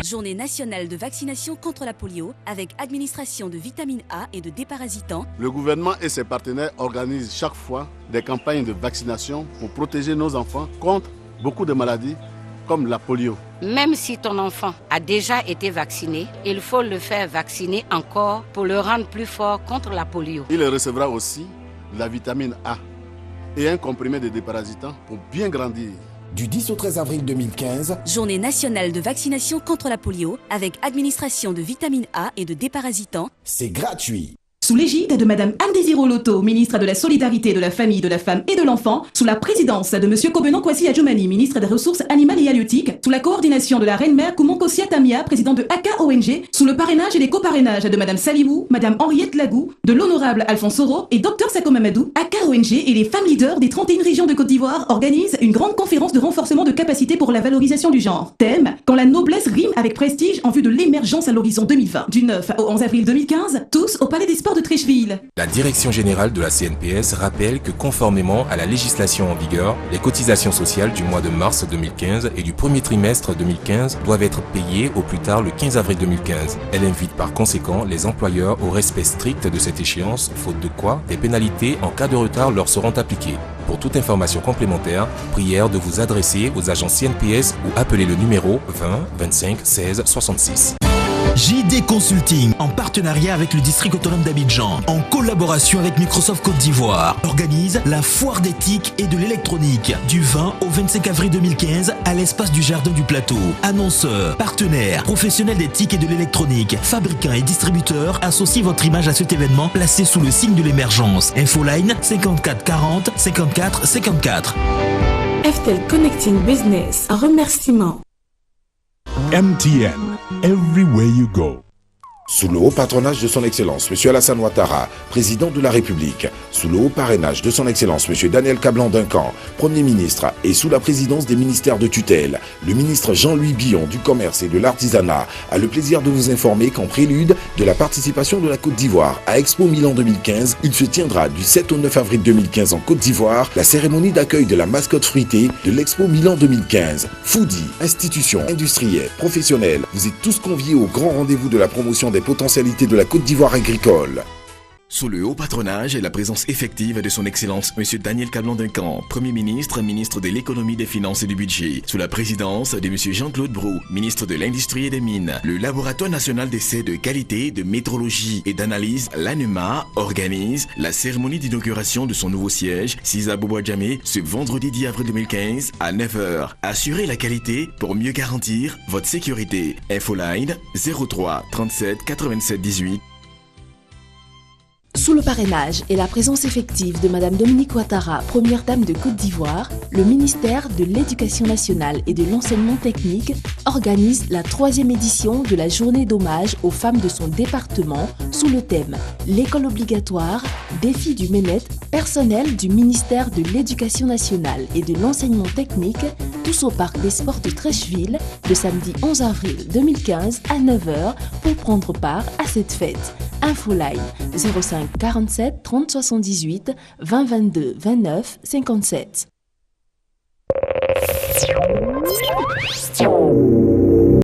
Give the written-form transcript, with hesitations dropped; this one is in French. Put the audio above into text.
Journée nationale de vaccination contre la polio avec administration de vitamine A et de déparasitants. Le gouvernement et ses partenaires organisent chaque fois des campagnes de vaccination pour protéger nos enfants contre beaucoup de maladies comme la polio. Même si ton enfant a déjà été vacciné, il faut le faire vacciner encore pour le rendre plus fort contre la polio. Il recevra aussi de la vitamine A et un comprimé de déparasitant pour bien grandir. Du 10 au 13 avril 2015, Journée nationale de vaccination contre la polio avec administration de vitamine A et de déparasitants. c'est gratuit. Sous l'égide de Madame Anne Désiré Loto, ministre de la Solidarité, de la Famille, de la Femme et de l'Enfant, sous la présidence de Monsieur Kobenon Kwasi Adjoumani, ministre des Ressources animales et halieutiques, sous la coordination de la reine-mère Koumonko Tamia, présidente de ACA ONG, sous le parrainage et les coparrainages de Madame Salibou, Madame Henriette Lagou, de l'honorable Alphonse Soro et Dr Sako Mamadou, ACA ONG et les femmes leaders des 31 régions de Côte d'Ivoire organisent une grande conférence de renforcement de capacité pour la valorisation du genre. Thème: quand la noblesse rime avec prestige en vue de l'émergence à l'horizon 2020. Du 9 au 11 avril 2015, tous au Palais des Sports de Trécheville. La Direction générale de la CNPS rappelle que conformément à la législation en vigueur, les cotisations sociales du mois de mars 2015 et du premier trimestre 2015 doivent être payées au plus tard le 15 avril 2015. Elle invite par conséquent les employeurs au respect strict de cette échéance, faute de quoi des pénalités en cas de retard leur seront appliquées. Pour toute information complémentaire, prière de vous adresser aux agents CNPS ou appeler le numéro 20 25 16 66. JD Consulting, en partenariat avec le district autonome d'Abidjan, en collaboration avec Microsoft Côte d'Ivoire, organise la foire des TIC et de l'électronique du 20 au 25 avril 2015 à l'espace du Jardin du Plateau. Annonceurs, partenaires, professionnels des TIC et de l'électronique, fabricants et distributeurs, associez votre image à cet événement placé sous le signe de l'émergence. Infoline 54 40 54 54. FTL Connecting Business, un remerciement. MTN, everywhere you go. Sous le haut patronage de son Excellence, M. Alassane Ouattara, président de la République, sous le haut parrainage de son Excellence, M. Daniel Kablan-Duncan, Premier ministre, et sous la présidence des ministères de tutelle, le ministre Jean-Louis Billon du Commerce et de l'Artisanat a le plaisir de vous informer qu'en prélude de la participation de la Côte d'Ivoire à Expo Milan 2015, il se tiendra du 7 au 9 avril 2015 en Côte d'Ivoire la cérémonie d'accueil de la mascotte fruitée de l'Expo Milan 2015. Foodies, institutions, industriels, professionnels, vous êtes tous conviés au grand rendez-vous de la promotion des potentialités de la Côte d'Ivoire agricole. Sous le haut patronage et la présence effective de son Excellence M. Daniel Kablan-Duncan, Premier ministre, ministre de l'économie, des finances et du budget, sous la présidence de M. Jean-Claude Brou, ministre de l'Industrie et des Mines, le Laboratoire national d'essais de qualité, de métrologie et d'analyse, l'ANEMA, organise la cérémonie d'inauguration de son nouveau siège, Sisa Bobo-Djamé, ce vendredi 10 avril 2015 à 9h. Assurez la qualité pour mieux garantir votre sécurité. Infoline 03 37 87 18. Sous le parrainage et la présence effective de Madame Dominique Ouattara, première dame de Côte d'Ivoire, le ministère de l'Éducation nationale et de l'enseignement technique organise la 3e édition de la journée d'hommage aux femmes de son département sous le thème « L'école obligatoire, défi du MENET, personnel du ministère de l'Éducation nationale et de l'enseignement technique, tous au parc des sports de Trécheville le samedi 11 avril 2015 à 9h pour prendre part à cette fête. Infoline 05 47 30 78 20 22 29 57.